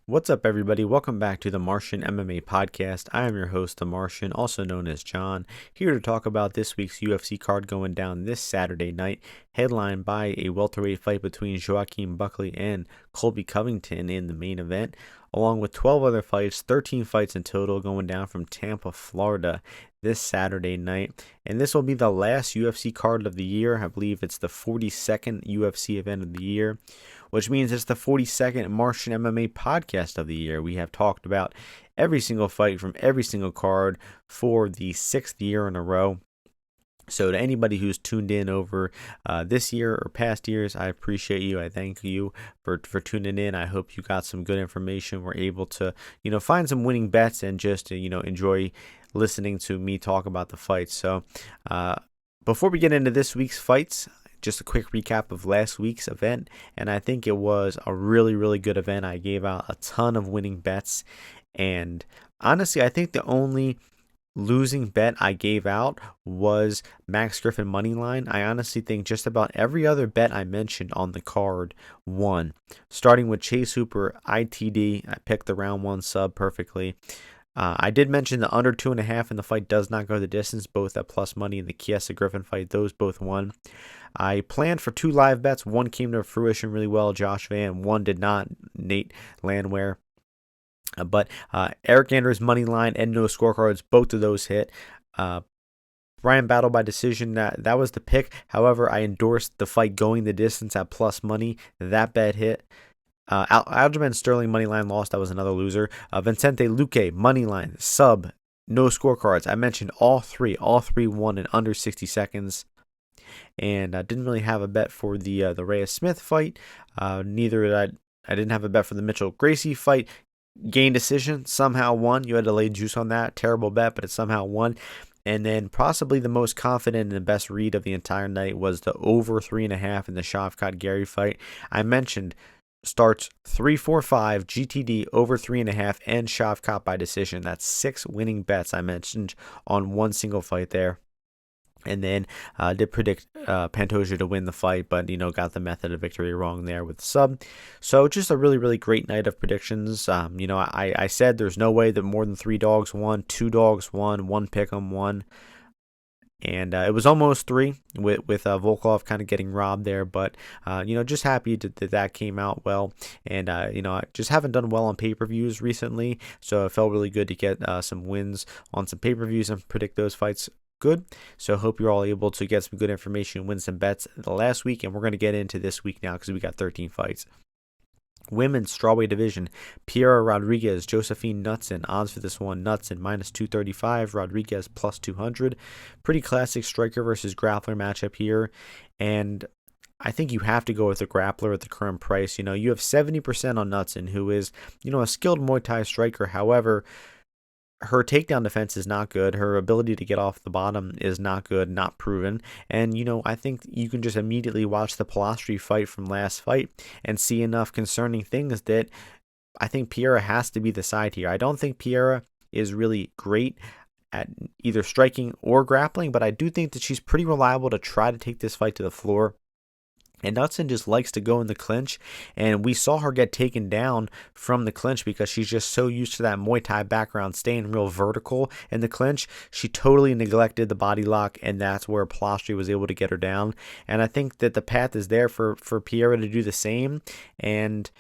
What's up, everybody? Welcome back to the Martian MMA podcast. I am your host, the Martian, also known as John, here to talk about this week's UFC card going down this Saturday night, headlined by a welterweight fight between Joaquin Buckley and Colby Covington in the main event, along with 12 other fights, 13 fights in total going down from Tampa, Florida this Saturday night. And this will be the last UFC card of the year. I believe it's the 42nd UFC event of the year, which means it's the 42nd Martian MMA podcast of the year. We have talked about every single fight from every single card for the 6th year in a row. So to anybody who's tuned in over this year or past years, I appreciate you. I thank you for tuning in. I hope you got some good information. We're able to, find some winning bets and just, enjoy listening to me talk about the fights. So before we get into this week's fights, just a quick recap of last week's event, and I think it was a really, really good event. I gave out a ton of winning bets, and honestly, I think the only losing bet I gave out was Max Griffin moneyline. I honestly think just about every other bet I mentioned on the card won. Starting with Chase Hooper, ITD, I picked the round one sub perfectly. I did mention the under 2.5 and the fight does not go the distance, both at plus money in the Chiesa Griffin fight. Those both won. I planned for 2 live bets. One came to fruition really well, Josh Van. One did not, Nate Landwehr. But Eric Anders money line and no scorecards, both of those hit. Brian Battle by decision, that was the pick. However, I endorsed the fight going the distance at plus money. That bet hit. Aljamain Sterling moneyline lost. That was another loser. Vicente Luque moneyline sub, no scorecards. I mentioned all three won in under 60 seconds. And I didn't really have a bet for the Reyes Smith fight. Neither did I didn't have a bet for the Mitchell Gracie fight. Gain decision, somehow won. You had to lay juice on that. Terrible bet, but it somehow won. And then possibly the most confident and the best read of the entire night was the over 3.5 in the Shavkat Gary fight. I mentioned starts 3-4-5, GTD over 3.5, and Shavkat by decision. That's 6 winning bets I mentioned on one single fight there. And then did predict Pantoja to win the fight, but, got the method of victory wrong there with the sub. So just a really, really great night of predictions. I said there's no way that more than 3 dogs won, 2 dogs won, 1 pick'em won. And it was almost 3 with Volkov kind of getting robbed there. But, just happy that came out well. And, I just haven't done well on pay-per-views recently. So it felt really good to get some wins on some pay-per-views and predict those fights good. So I hope you're all able to get some good information and win some bets the last week. And we're going to get into this week now because we got 13 fights. Women's strawweight division, Piera Rodriguez, Josephine Knuttson. Odds for this one, Knuttson minus 235, Rodriguez plus 200. Pretty classic striker versus grappler matchup here. And I think you have to go with a grappler at the current price. You have 70% on Knuttson, who is, a skilled Muay Thai striker. However, her takedown defense is not good. Her ability to get off the bottom is not good, not proven. And, I think you can just immediately watch the Palastri fight from last fight and see enough concerning things that I think Piera has to be the side here. I don't think Piera is really great at either striking or grappling, but I do think that she's pretty reliable to try to take this fight to the floor. And Knuttson just likes to go in the clinch, and we saw her get taken down from the clinch because she's just so used to that Muay Thai background, staying real vertical in the clinch. She totally neglected the body lock, and that's where Palastri was able to get her down. And I think that the path is there for Piera to do the same, and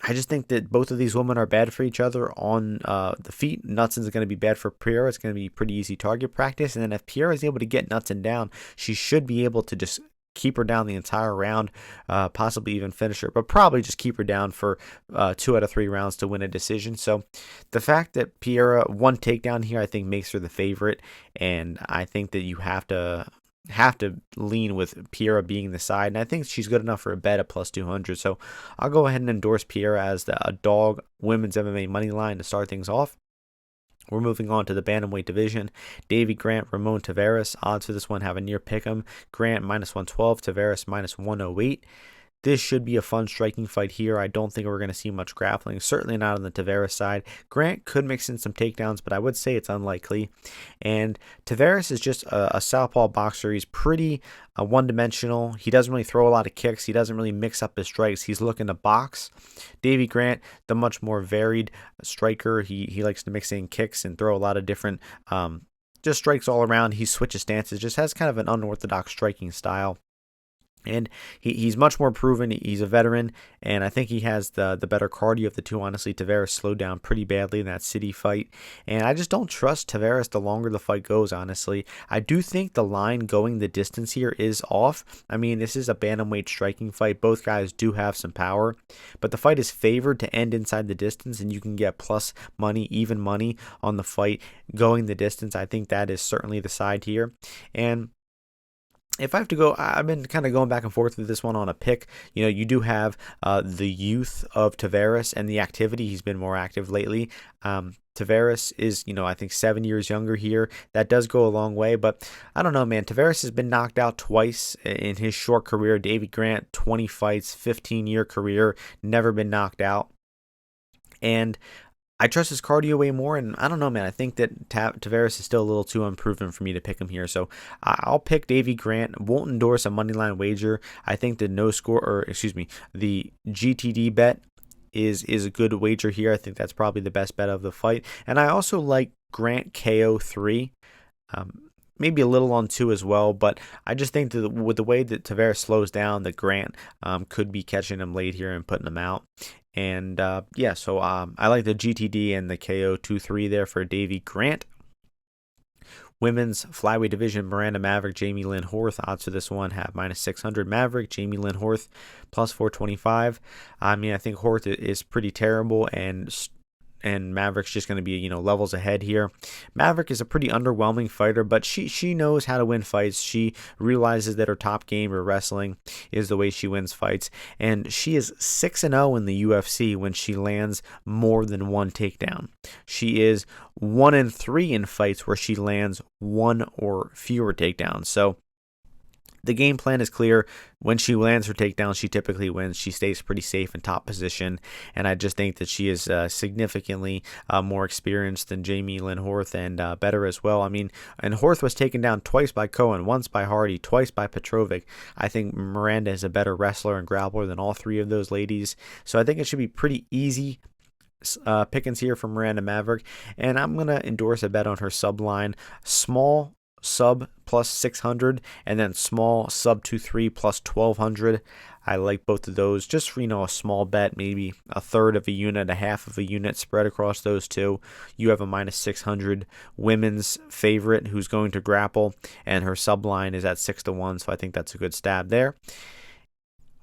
I just think that both of these women are bad for each other on the feet. Knuttson's going to be bad for Piera. It's going to be pretty easy target practice, and then if Piera is able to get Knuttson down, she should be able to just keep her down the entire round, possibly even finish her, but probably just keep her down for 2 out of 3 rounds to win a decision. So the fact that Piera one takedown here, I think makes her the favorite, and I think that you have to lean with Piera being the side, and I think she's good enough for a bet at plus 200. So I'll go ahead and endorse Piera as a dog women's MMA money line to start things off. We're moving on to the bantamweight division. Davy Grant, Ramon Tavares. Odds for this one have a near pick'em. Grant minus 112, Tavares minus 108. This should be a fun striking fight here. I don't think we're going to see much grappling, certainly not on the Tavares side. Grant could mix in some takedowns, but I would say it's unlikely. And Tavares is just a southpaw boxer. He's pretty one-dimensional. He doesn't really throw a lot of kicks. He doesn't really mix up his strikes. He's looking to box. Davey Grant, the much more varied striker. He likes to mix in kicks and throw a lot of different just strikes all around. He switches stances, just has kind of an unorthodox striking style. And he's much more proven. He's a veteran, and I think he has the better cardio of the two. Honestly, Tavares slowed down pretty badly in that city fight, and I just don't trust Tavares the longer the fight goes, honestly. I do think the line going the distance here is off. I mean, this is a bantamweight striking fight. Both guys do have some power, but the fight is favored to end inside the distance, and you can get plus money, even money on the fight going the distance. I think that is certainly the side here. And if I have to go, I've been kind of going back and forth with this one on a pick. You know, you do have the youth of Tavares and the activity. He's been more active lately. Tavares is, I think 7 years younger here. That does go a long way, but I don't know, man. Tavares has been knocked out twice in his short career. Davey Grant, 20 fights, 15-year career, never been knocked out. And I trust his cardio way more, and I don't know, man. I think that Tavares is still a little too unproven for me to pick him here, so I'll pick Davey Grant. Won't endorse a moneyline wager. I think the the GTD bet is a good wager here. I think that's probably the best bet of the fight, and I also like Grant KO 3. Maybe a little on 2 as well, but I just think that with the way that Tavares slows down, that Grant could be catching him late here and putting him out. And so I like the GTD and the KO 2-3 there for Davey Grant. Women's flyweight division, Miranda Maverick, Jamie Lynn Horth. Odds for this one have -600 Maverick, Jamie Lynn Horth plus 425. I mean, I think Horth is pretty terrible, and Maverick's just going to be, levels ahead here. Maverick is a pretty underwhelming fighter, but she knows how to win fights. She realizes that her top game or wrestling is the way she wins fights, and she is 6-0 in the UFC when she lands more than one takedown. She is 1-3 in fights where she lands one or fewer takedowns. So the game plan is clear. When she lands her takedown, she typically wins. She stays pretty safe in top position, and I just think that she is significantly more experienced than Jamie Lynn Horth, and better as well. I mean, and Horth was taken down twice by Cohen, once by Hardy, twice by Petrovic. I think Miranda is a better wrestler and grappler than all three of those ladies, so I think it should be pretty easy pickings here from Miranda Maverick, and I'm going to endorse a bet on her sub line. Small sub plus 600, and then small sub 2-3 plus 1200. I like both of those. Just for, a small bet, maybe a third of a unit, a half of a unit spread across those two. You have a -600 women's favorite who's going to grapple, and her sub line is at 6-1, so I think that's a good stab there.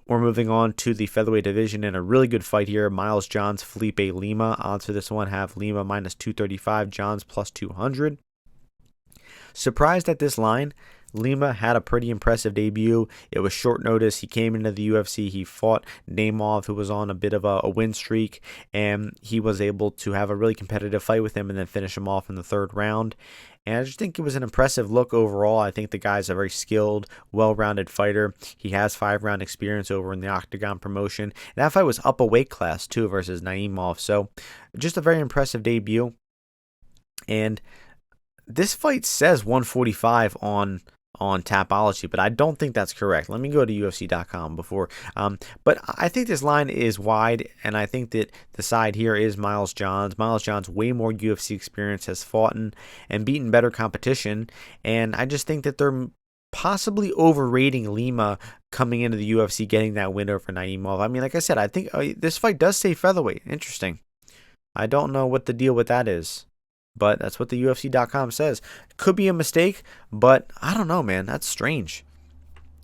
We're moving on to the featherweight division in a really good fight here. Miles Johns, Felipe Lima. Odds for this one have Lima -235, Johns plus 200. Surprised at this line. Lima had a pretty impressive debut. It was short notice. He came into the UFC. He fought Nemov, who was on a bit of a win streak, and he was able to have a really competitive fight with him and then finish him off in the third round. And I just think it was an impressive look overall. I think the guy's a very skilled, well-rounded fighter. He has 5-round experience over in the Octagon promotion. And that fight was up a weight class, too, versus Naimov. So just a very impressive debut. And this fight says 145 on Tapology, but I don't think that's correct. Let me go to UFC.com before. But I think this line is wide, and I think that the side here is Miles Johns. Miles Johns, way more UFC experience, has fought and beaten better competition, and I just think that they're possibly overrating Lima coming into the UFC, getting that win over Naimov. I mean, like I said, I think this fight does say featherweight. Interesting. I don't know what the deal with that is, but that's what the UFC.com says. Could be a mistake, but I don't know, man. That's strange.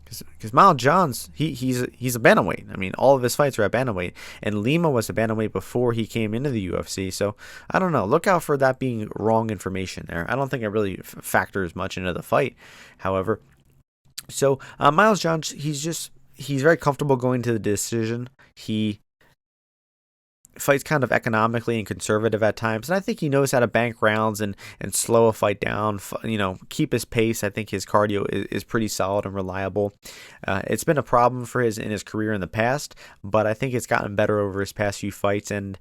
Because Miles Johns, he's a bantamweight. I mean, all of his fights are at bantamweight, and Lima was a bantamweight before he came into the UFC. So I don't know. Look out for that being wrong information there. I don't think it really factors much into the fight. However, so Miles Johns, he's very comfortable going to the decision. He fights kind of economically and conservative at times, and I think he knows how to bank rounds and slow a fight down, keep his pace. I think his cardio is pretty solid and reliable. It's been a problem for in his career in the past, but I think it's gotten better over his past few fights, and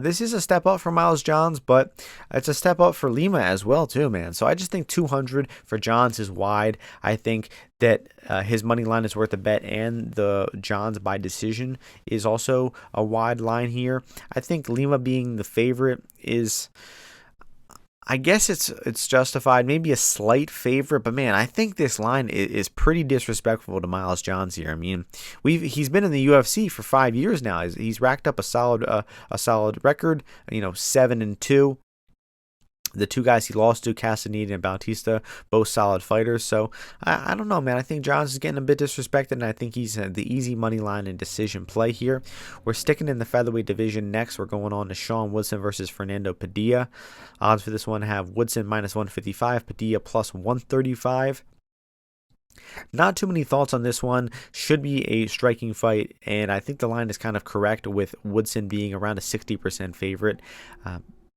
this is a step up for Miles Johns, but it's a step up for Lima as well too, man. So I just think 200 for Johns is wide. I think that his money line is worth a bet, and the Johns by decision is also a wide line here. I think Lima being the favorite is, I guess it's justified, maybe a slight favorite, but man, I think this line is pretty disrespectful to Miles Johns here. I mean, he's been in the UFC for 5 years now. He's racked up a solid record, 7-2. The two guys he lost to, Castaneda and Bautista, both solid fighters. So I don't know, man. I think Johns is getting a bit disrespected, and I think he's the easy money line and decision play here. We're sticking in the featherweight division next. We're going on to Sean Woodson versus Fernando Padilla. Odds for this one have Woodson -155, Padilla +135. Not too many thoughts on this one. Should be a striking fight, and I think the line is kind of correct with Woodson being around a 60% favorite.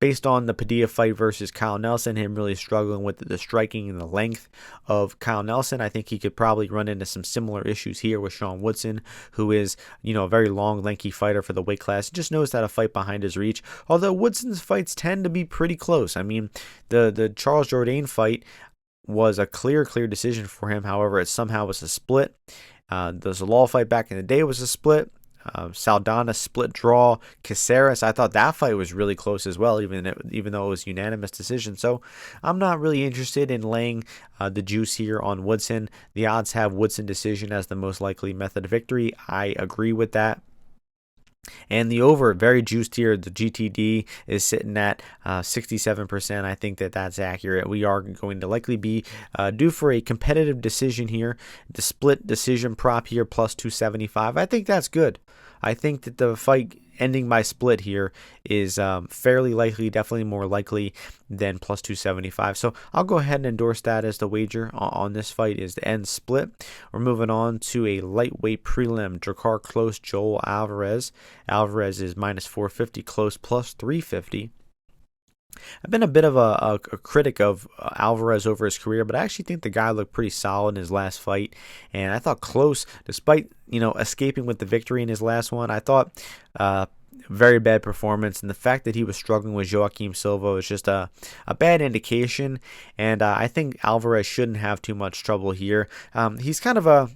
Based on the Padilla fight versus Kyle Nelson, him really struggling with the striking and the length of Kyle Nelson, I think he could probably run into some similar issues here with Sean Woodson, who is, a very long, lanky fighter for the weight class. Just knows how to fight behind his reach. Although Woodson's fights tend to be pretty close. I mean, the Charles Jourdain fight was a clear decision for him. However, it somehow was a split. The Zalal fight back in the day was a split. Saldana split draw. Caceres, I thought that fight was really close as well, even though it was unanimous decision. So I'm not really interested in laying the juice here on Woodson. The odds have Woodson decision as the most likely method of victory. I agree with that. And the over, very juiced here. The GTD is sitting at 67%. I think that's accurate. We are going to likely be due for a competitive decision here. The split decision prop here +275. I think that's good. I think that the fight ending by split here is fairly likely, definitely more likely than +275. So I'll go ahead and endorse that as the wager on this fight is the end split. We're moving on to a lightweight prelim. Drakkar Klose, Joel-Alvarez. Alvarez is -450, Klose +350. I've been a bit of a critic of Alvarez over his career, but I actually think the guy looked pretty solid in his last fight. And I thought Klose, despite escaping with the victory in his last one, I thought very bad performance. And the fact that he was struggling with Joaquin Silva was just a bad indication. And I think Alvarez shouldn't have too much trouble here. He's kind of a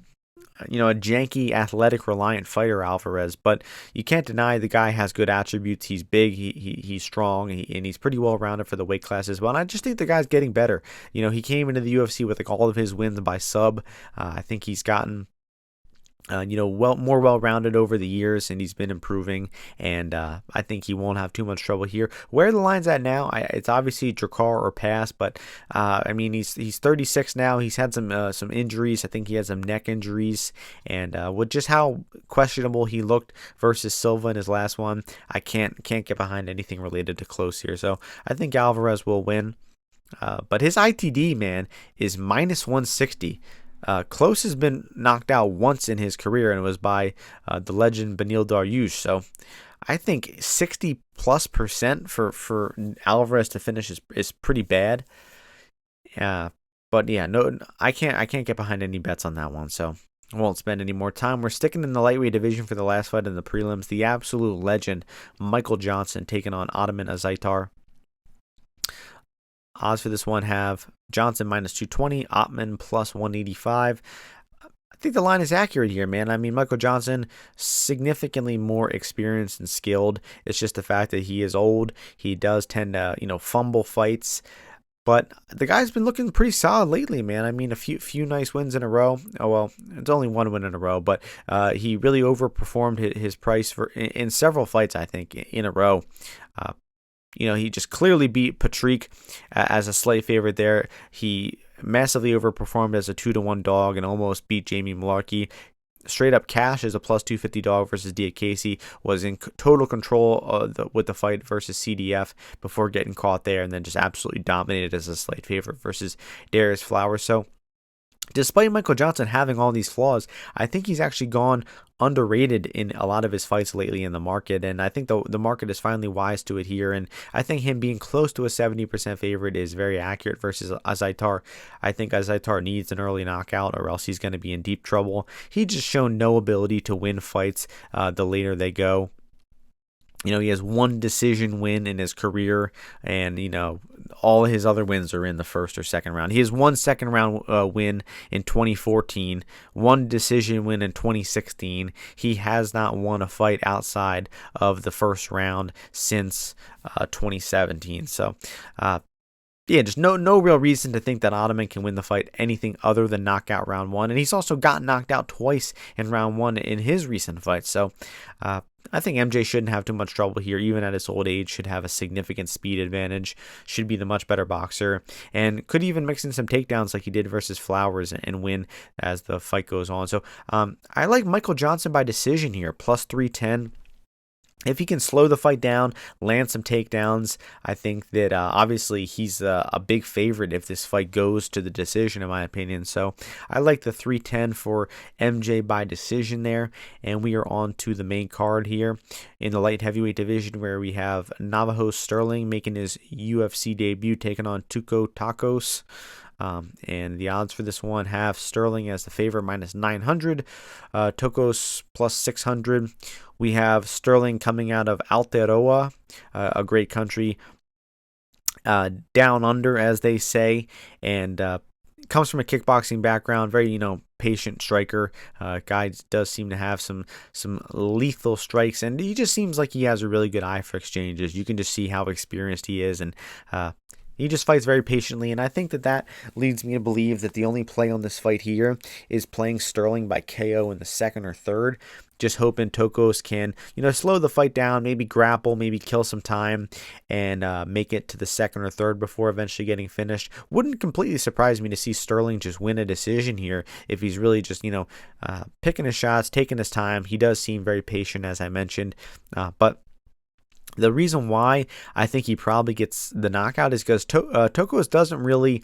janky, athletic, reliant fighter, Alvarez, but you can't deny the guy has good attributes. He's big, he's strong, and he's pretty well-rounded for the weight class as well. And I just think the guy's getting better. He came into the UFC with all of his wins by sub. I think he's gotten more well-rounded over the years, and he's been improving, and I think he won't have too much trouble here. Where the line's at now, it's obviously Drakkar or pass, but I mean, he's 36 now. He's had some injuries. I think he had some neck injuries, and with just how questionable he looked versus Silva in his last one, I can't get behind anything related to Klose here. So I think Alvarez will win, but his ITD, man, is -160. Klose has been knocked out once in his career, and it was by the legend Beneil Dariush. So I think 60+% for Alvarez to finish is pretty bad. But yeah, no, I can't get behind any bets on that one. So I won't spend any more time. We're sticking in the lightweight division for the last fight in the prelims. The absolute legend Michael Johnson taking on Ottman-Azaitar. Odds for this one have Johnson -220, Ottman +185. I think the line is accurate here, man. I mean, Michael Johnson, significantly more experienced and skilled. It's just the fact that he is old. He does tend to, fumble fights. But the guy's been looking pretty solid lately, man. I mean, a few nice wins in a row. Oh, well, it's only one win in a row, but he really overperformed his price in several fights, I think, in a row. He just clearly beat Patrick as a slight favorite there. He massively overperformed as a 2-1 dog and almost beat Jamie Malarkey. Straight up cash as a +250 dog versus Diakese, was in total control with the fight versus CDF before getting caught there, and then just absolutely dominated as a slight favorite versus Darius Flowers. So despite Michael Johnson having all these flaws, I think he's actually gone underrated in a lot of his fights lately in the market, and I think the market is finally wise to it here, and I think him being close to a 70% favorite is very accurate versus Azaitar. I think Azaitar needs an early knockout or else he's going to be in deep trouble. He's just shown no ability to win fights the later they go. He has one decision win in his career, and, all his other wins are in the first or second round. He has one second round win in 2014, one decision win in 2016. He has not won a fight outside of the first round since 2017. So, just no real reason to think that Ottoman can win the fight anything other than knockout round one. And he's also gotten knocked out twice in round one in his recent fights. So I think MJ shouldn't have too much trouble here, even at his old age, should have a significant speed advantage, should be the much better boxer, and could even mix in some takedowns like he did versus Flowers and win as the fight goes on. So I like Michael Johnson by decision here, plus 310. If he can slow the fight down, land some takedowns, I think that obviously he's a big favorite if this fight goes to the decision, in my opinion. So I like the 310 for MJ by decision there. And we are on to the main card here in the light heavyweight division, where we have Navajo Sterling making his UFC debut, taking on Tokkos. And the odds for this one have Sterling as the favorite, minus 900, Tokkos plus 600. We have Sterling coming out of Aotearoa, a great country down under, as they say, and comes from a kickboxing background. Very, patient striker. Guy does seem to have some lethal strikes, and he just seems like he has a really good eye for exchanges. You can just see how experienced he is, and he just fights very patiently, and I think that leads me to believe that the only play on this fight here is playing Sterling by KO in the second or third. Just hoping Tokkos can, slow the fight down, maybe grapple, maybe kill some time, and make it to the second or third before eventually getting finished. Wouldn't completely surprise me to see Sterling just win a decision here if he's really just, picking his shots, taking his time. He does seem very patient, as I mentioned, but the reason why I think he probably gets the knockout is because Tokkos doesn't really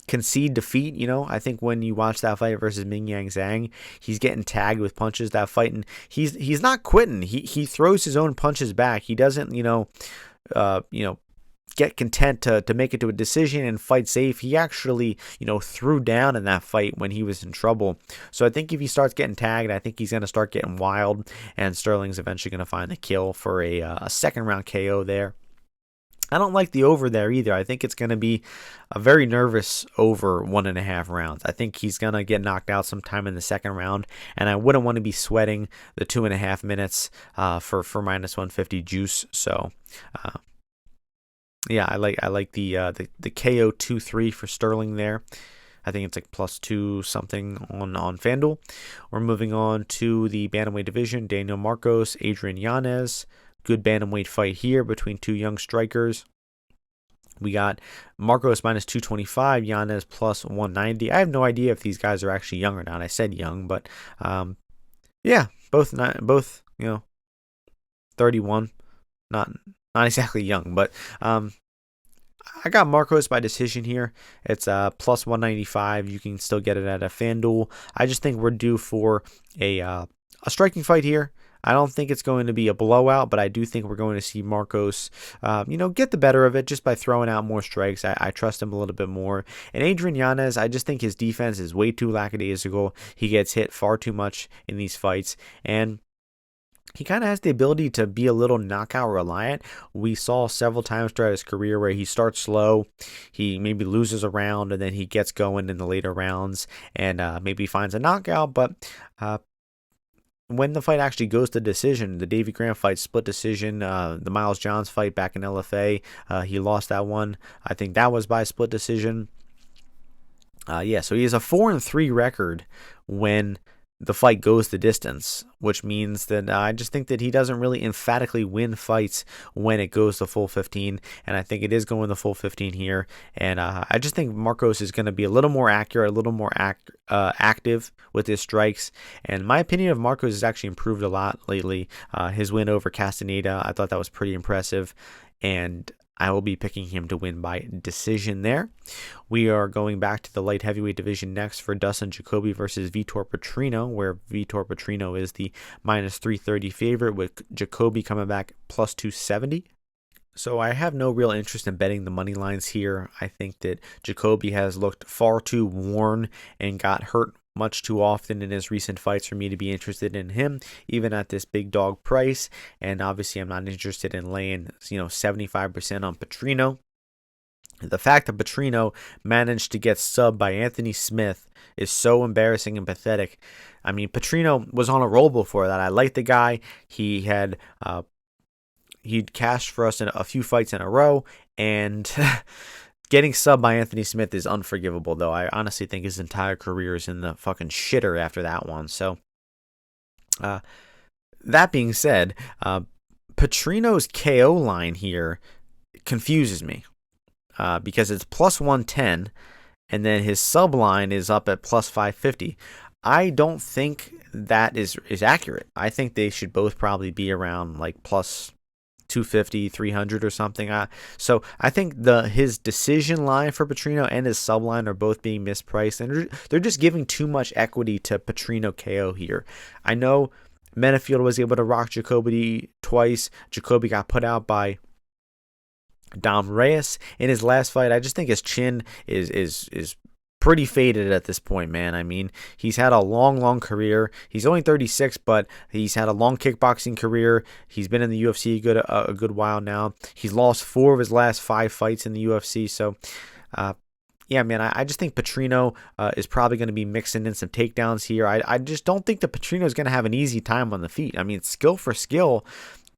concede defeat. I think when you watch that fight versus Ming Yang Zhang, he's getting tagged with punches that fight, and he's not quitting. He throws his own punches back. He doesn't get content to make it to a decision and fight safe. He actually, threw down in that fight when he was in trouble. So I think if he starts getting tagged, I think he's going to start getting wild, and Sterling's eventually going to find the kill for a second round KO there. I don't like the over there either. I think it's going to be a very nervous over 1.5 rounds. I think he's going to get knocked out sometime in the second round, and I wouldn't want to be sweating the 2.5 minutes for minus 150 juice. So, I like the KO 2-3 for Sterling there. I think it's like plus 2 something on FanDuel. We're moving on to the bantamweight division. Daniel Marcos, Adrian Yanez. Good bantamweight fight here between two young strikers. We got Marcos minus 225, Yanez plus 190. I have no idea if these guys are actually young or not. I said young, but both 31, not exactly young, but I got Marcos by decision here. It's plus 195. You can still get it at a FanDuel. I just think we're due for a striking fight here. I don't think it's going to be a blowout, but I do think we're going to see Marcos, get the better of it just by throwing out more strikes. I trust him a little bit more. And Adrian Yanez, I just think his defense is way too lackadaisical. He gets hit far too much in these fights, and he kind of has the ability to be a little knockout reliant. We saw several times throughout his career where he starts slow, he maybe loses a round, and then he gets going in the later rounds and maybe finds a knockout, but when the fight actually goes to decision, the Davey Grant fight, split decision, the Miles Johns fight back in LFA, he lost that one. I think that was by split decision. So he has a 4-3 record when the fight goes the distance, which means that I just think that he doesn't really emphatically win fights when it goes the full 15, and I think it is going the full 15 here, and I just think Marcos is going to be a little more accurate, a little more active with his strikes, and my opinion of Marcos has actually improved a lot lately. His win over Castaneda, I thought that was pretty impressive, and I will be picking him to win by decision there. We are going back to the light heavyweight division next for Dustin Jacoby versus Vitor Petrino, where Vitor Petrino is the minus 330 favorite, with Jacoby coming back plus 270. So I have no real interest in betting the money lines here. I think that Jacoby has looked far too worn and got hurt much too often in his recent fights for me to be interested in him, even at this big dog price. And obviously, I'm not interested in laying 75% on Petrino. The fact that Petrino managed to get subbed by Anthony Smith is so embarrassing and pathetic. I mean, Petrino was on a roll before that. I liked the guy. He'd cashed for us in a few fights in a row, and getting subbed by Anthony Smith is unforgivable, though. I honestly think his entire career is in the fucking shitter after that one. So, that being said, Petrino's KO line here confuses me because it's plus 110, and then his sub line is up at plus 550. I don't think that is accurate. I think they should both probably be around like plus 250, 300 or something. So I think his decision line for Petrino and his sub line are both being mispriced, and they're just giving too much equity to Petrino KO here. I know Menafield was able to rock Jacoby twice. Jacoby got put out by Dom Reyes in his last fight. I just think his chin is pretty faded at this point, man. I mean, he's had a long career. He's only 36, but he's had a long kickboxing career. He's been in the UFC a good while now. He's lost 4 of his last 5 fights in the UFC. So, yeah, man, I just think Petrino is probably going to be mixing in some takedowns here. I just don't think that Petrino is going to have an easy time on the feet. I mean, skill for skill,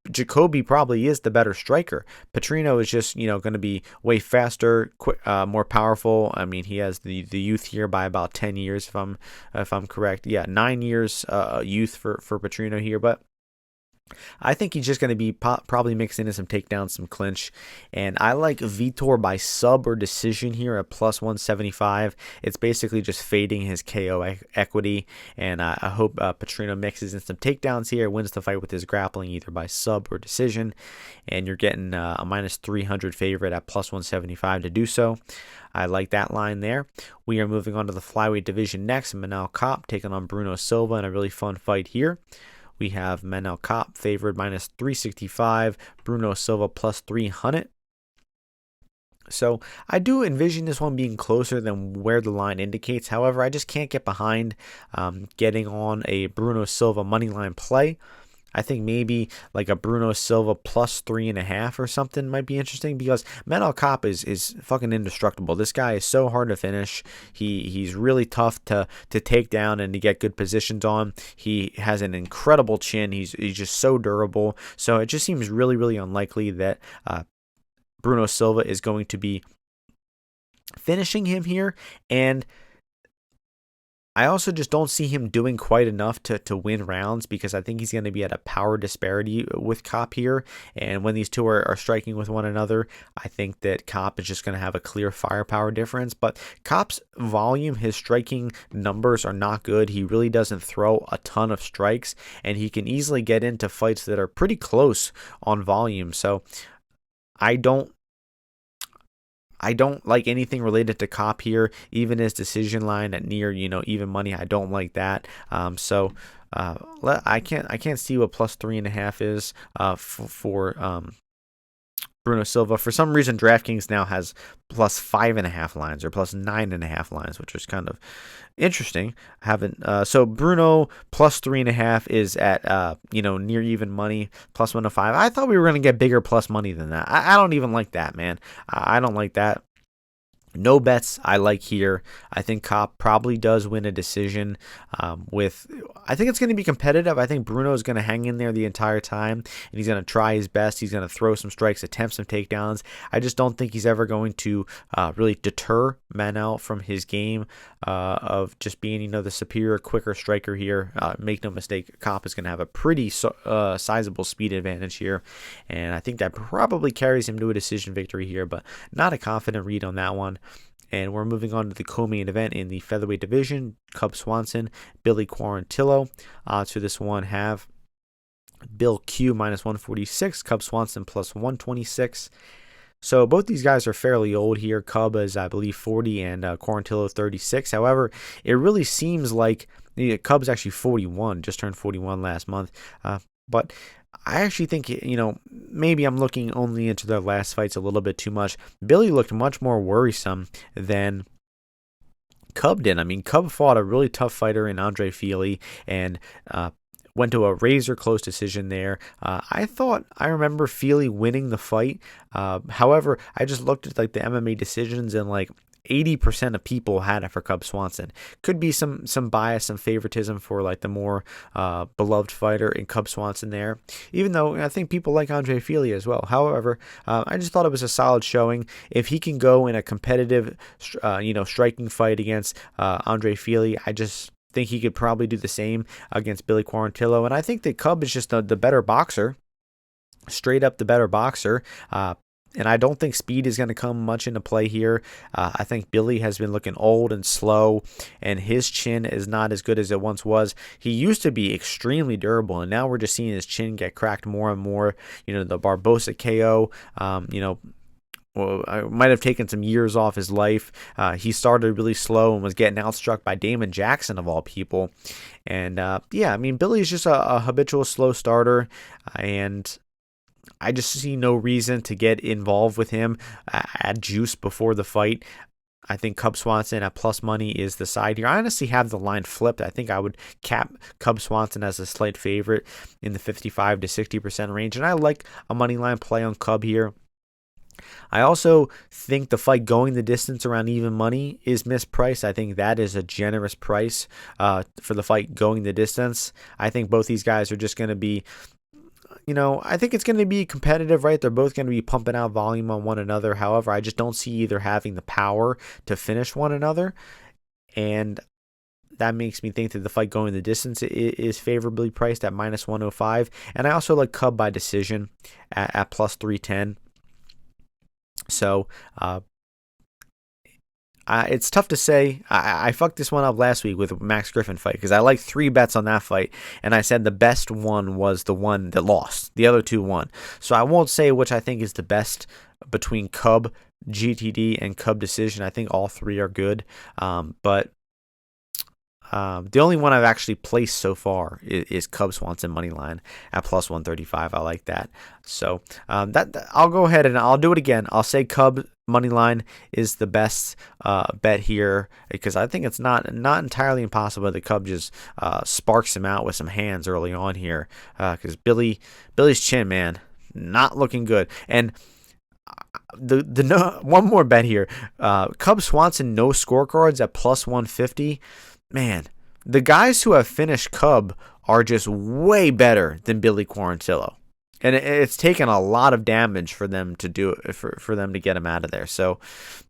Jacoby probably is the better striker. Petrino is just, going to be way faster, more powerful. I mean, he has the youth here by about 10 years, if I'm correct. Yeah, 9 years youth for Petrino here, but I think he's just going to be probably mixing in some takedowns, some clinch. And I like Vitor by sub or decision here at plus 175. It's basically just fading his KO equity. And I hope Petrino mixes in some takedowns here, wins the fight with his grappling either by sub or decision. And you're getting a minus 300 favorite at plus 175 to do so. I like that line there. We are moving on to the flyweight division next. Manel Kape taking on Bruno Silva in a really fun fight here. We have Manel Kape favored minus 365, Bruno Silva plus 300. So I do envision this one being closer than where the line indicates. However, I just can't get behind getting on a Bruno Silva money line play. I think maybe like a Bruno Silva plus 3.5 or something might be interesting, because Manel Kape is fucking indestructible. This guy is so hard to finish. He's really tough to take down and to get good positions on. He has an incredible chin. He's just so durable. So it just seems really unlikely that Bruno Silva is going to be finishing him here. And I also just don't see him doing quite enough to win rounds, because I think he's going to be at a power disparity with Kape here. And when these two are striking with one another, I think that Kape is just going to have a clear firepower difference. But Kape's volume, his striking numbers are not good. He really doesn't throw a ton of strikes, and he can easily get into fights that are pretty close on volume. So I don't like anything related to Kape here. Even his decision line at near, even money, I don't like that. So I can't see what plus 3.5 is for Bruno Silva. For some reason, DraftKings now has plus 5.5 lines or plus 9.5 lines, which is kind of interesting. So Bruno plus 3.5 is at near even money, plus 105. I thought we were going to get bigger plus money than that. I don't even like that, man. I don't like that. No bets I like here. I think Kape probably does win a decision. I think it's going to be competitive. I think Bruno is going to hang in there the entire time, and he's going to try his best. He's going to throw some strikes, attempt some takedowns. I just don't think he's ever going to really deter Manel from his game of just being, the superior, quicker striker here. Make no mistake, Kape is going to have a pretty sizable speed advantage here, and I think that probably carries him to a decision victory here, but not a confident read on that one. And we're moving on to the co-main event in the featherweight division. Cub Swanson, Billy Quarantillo. Odds for this one have Bill Q minus 146, Cub Swanson plus 126. So both these guys are fairly old here. Cub is, I believe, 40 and Quarantillo 36. However, it really seems like Cub's actually 41, just turned 41 last month. But I actually think, maybe I'm looking only into their last fights a little bit too much. Billy looked much more worrisome than Cub did. I mean, Cub fought a really tough fighter in Andre Fili and went to a razor close decision there. I remember Fili winning the fight. However, I just looked at like the MMA decisions and like 80% of people had it for Cub Swanson. Could be some bias, some favoritism for like the more beloved fighter in Cub Swanson there, even though I think people like Andre Fili as well. However, I just thought it was a solid showing. If he can go in a competitive, striking fight against Andre Fili, I just think he could probably do the same against Billy Quarantillo. And I think that Cub is just the better boxer, straight up the better boxer. And I don't think speed is going to come much into play here. I think Billy has been looking old and slow, and his chin is not as good as it once was. He used to be extremely durable, and now we're just seeing his chin get cracked more and more. The Barbosa KO, well, I might have taken some years off his life. He started really slow and was getting outstruck by Damon Jackson of all people. And Billy's just a habitual slow starter, and I just see no reason to get involved with him at juice before the fight. I think Cub Swanson at plus money is the side here. I honestly have the line flipped. I think I would cap Cub Swanson as a slight favorite in the 55 to 60% range, and I like a money line play on Cub here. I also think the fight going the distance around even money is mispriced. I think that is a generous price for the fight going the distance. I think both these guys are just going to be, I think it's going to be competitive, right? They're both going to be pumping out volume on one another. However, I just don't see either having the power to finish one another. And that makes me think that the fight going the distance is favorably priced at minus 105. And I also like Cub by decision at plus 310. So, it's tough to say. I fucked this one up last week with the Max Griffin fight because I liked 3 bets on that fight, and I said the best one was the one that lost. The other 2 won. So I won't say which I think is the best between Cub GTD and Cub decision. I think all 3 are good, but the only one I've actually placed so far is Cub Swanson money line at plus 135. I like that. So that I'll go ahead and I'll do it again. I'll say Cub money line is the best bet here because I think it's not entirely impossible that Cub just sparks him out with some hands early on here because Billy's chin, man, not looking good. And one more bet here, Cub Swanson no scorecards at plus 150. Man, the guys who have finished Cub are just way better than Billy Quarantillo. And it's taken a lot of damage for them to do it, for them to get him out of there. So,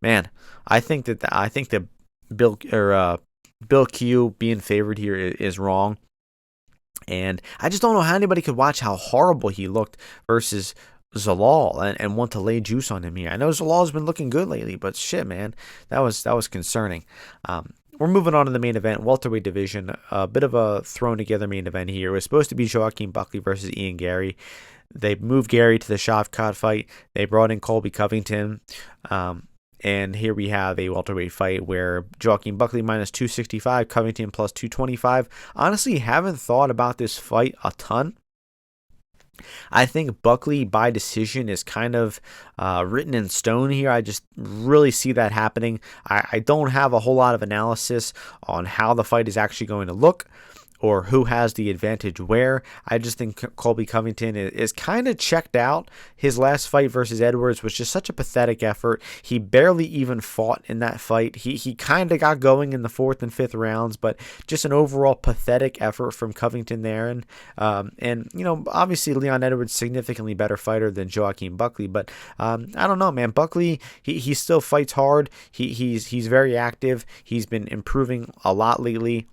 man, I think that Bill Q being favored here is wrong. And I just don't know how anybody could watch how horrible he looked versus Zalal and want to lay juice on him here. I know Zalal's been looking good lately, but shit, man, that was concerning. We're moving on to the main event, welterweight division. A bit of a thrown together main event here. It was supposed to be Joaquin Buckley versus Ian Gary. They moved Gary to the Shavkat fight. They brought in Colby Covington. And here we have a welterweight fight where Joaquin Buckley minus 265, Covington plus 225. Honestly, haven't thought about this fight a ton. I think Buckley by decision is kind of written in stone here. I just really see that happening. I don't have a whole lot of analysis on how the fight is actually going to look or who has the advantage where. I just think Colby Covington is kind of checked out. His last fight versus Edwards was just such a pathetic effort. He barely even fought in that fight. He kind of got going in the 4th and 5th rounds, but just an overall pathetic effort from Covington there. And obviously Leon Edwards significantly better fighter than Joaquin Buckley, but I don't know, man. Buckley, he still fights hard. He's very active. He's been improving a lot lately.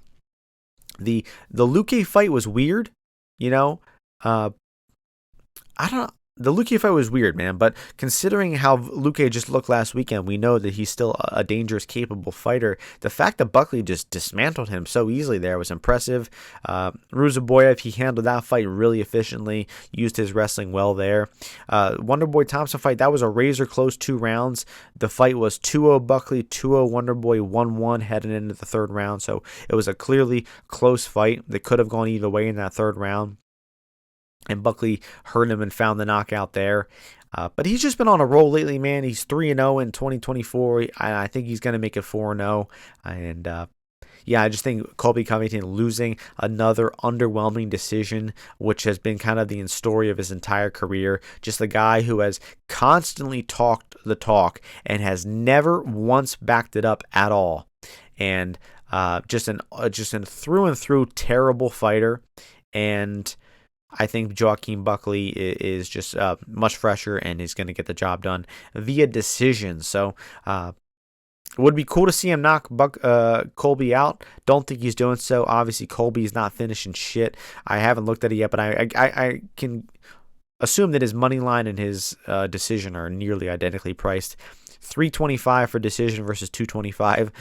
The Luque fight was weird, I don't the Luque fight was weird, man, but considering how Luque just looked last weekend, we know that he's still a dangerous, capable fighter. The fact that Buckley just dismantled him so easily there was impressive. Ruzaboyev, he handled that fight really efficiently, used his wrestling well there. Wonderboy Thompson fight, that was a razor-close 2 rounds. The fight was 2-0 Buckley, 2-0 Wonderboy, 1-1 heading into the 3rd round, so it was a clearly close fight that could have gone either way in that 3rd round. And Buckley hurt him and found the knockout there. But he's just been on a roll lately, man. He's 3-0 in 2024. I think he's going to make it 4-0. And yeah, I just think Colby Covington losing another underwhelming decision, which has been kind of the story of his entire career. Just the guy who has constantly talked the talk and has never once backed it up at all. And just an through and through terrible fighter. And I think Joaquin Buckley is just much fresher and is going to get the job done via decision. So it would be cool to see him knock Colby out. Don't think he's doing so. Obviously, Colby's not finishing shit. I haven't looked at it yet, but I can assume that his money line and his decision are nearly identically priced. $325 for decision versus $225.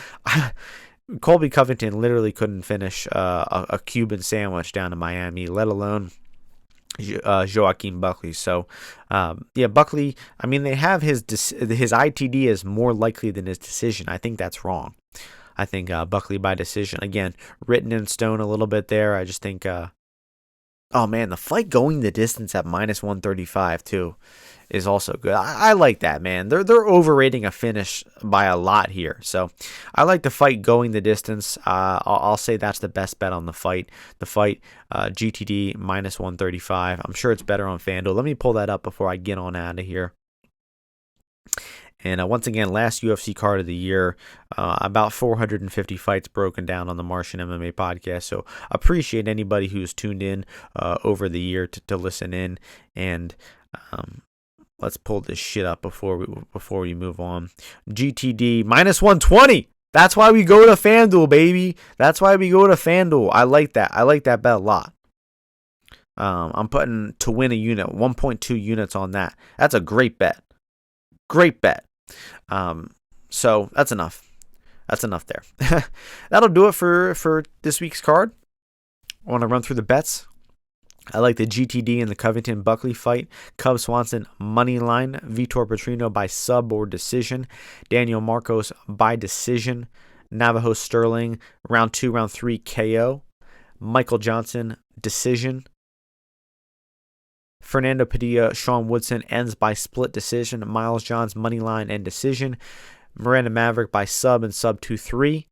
Colby Covington literally couldn't finish a Cuban sandwich down in Miami, let alone Joaquin Buckley. So yeah, Buckley, I mean, they have his ITD is more likely than his decision. I think that's wrong. I think Buckley by decision, again, written in stone a little bit there. I just think oh man, the fight going the distance at -135 too is also good. I like that, man. They're overrating a finish by a lot here. So I like the fight going the distance. I'll say that's the best bet on the fight. The fight GTD -135. I'm sure it's better on FanDuel. Let me pull that up before I get on out of here. And once again, last UFC card of the year, about 450 fights broken down on the Martian MMA podcast. So appreciate anybody who's tuned in over the year to listen in. And let's pull this shit up before we move on. GTD -120. That's why we go to FanDuel, baby. That's why we go to FanDuel. I like that. I like that bet a lot. I'm putting to win a unit, 1.2 units on that. That's a great bet. Great bet. So that's enough. That's enough there. That'll do it for this week's card. I want to run through the bets. I like the GTD and the Covington-Buckley fight. Swanson money line. Vitor Petrino by sub or decision. Daniel Marcos by decision. Navajo Sterling round 2, round 3 KO. Michael Johnson decision. Fernando Padilla, Sean Woodson ends by split decision. Miles Johns money line and decision. Miranda Maverick by sub and sub 2-3.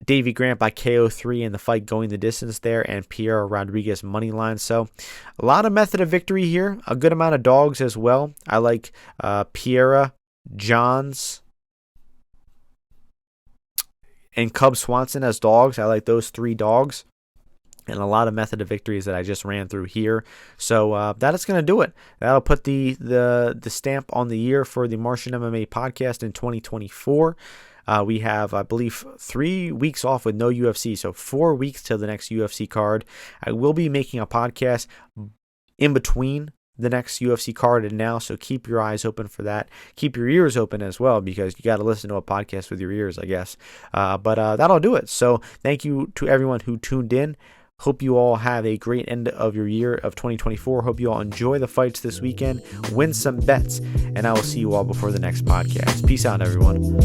Davey Grant by KO3 in the fight going the distance there, and Pierre Rodriguez money line. So a lot of method of victory here. A good amount of dogs as well. I like Pierre, Johns, and Cub Swanson as dogs. I like those 3 dogs. And a lot of method of victories that I just ran through here. So that is going to do it. That'll put the stamp on the year for the Martian MMA podcast in 2024. We have, I believe, 3 weeks off with no UFC, so 4 weeks till the next UFC card. I will be making a podcast in between the next UFC card and now, so keep your eyes open for that. Keep your ears open as well, because you got to listen to a podcast with your ears, I guess. But that'll do it. So thank you to everyone who tuned in. Hope you all have a great end of your year of 2024. Hope you all enjoy the fights this weekend, win some bets, and I will see you all before the next podcast. Peace out, everyone.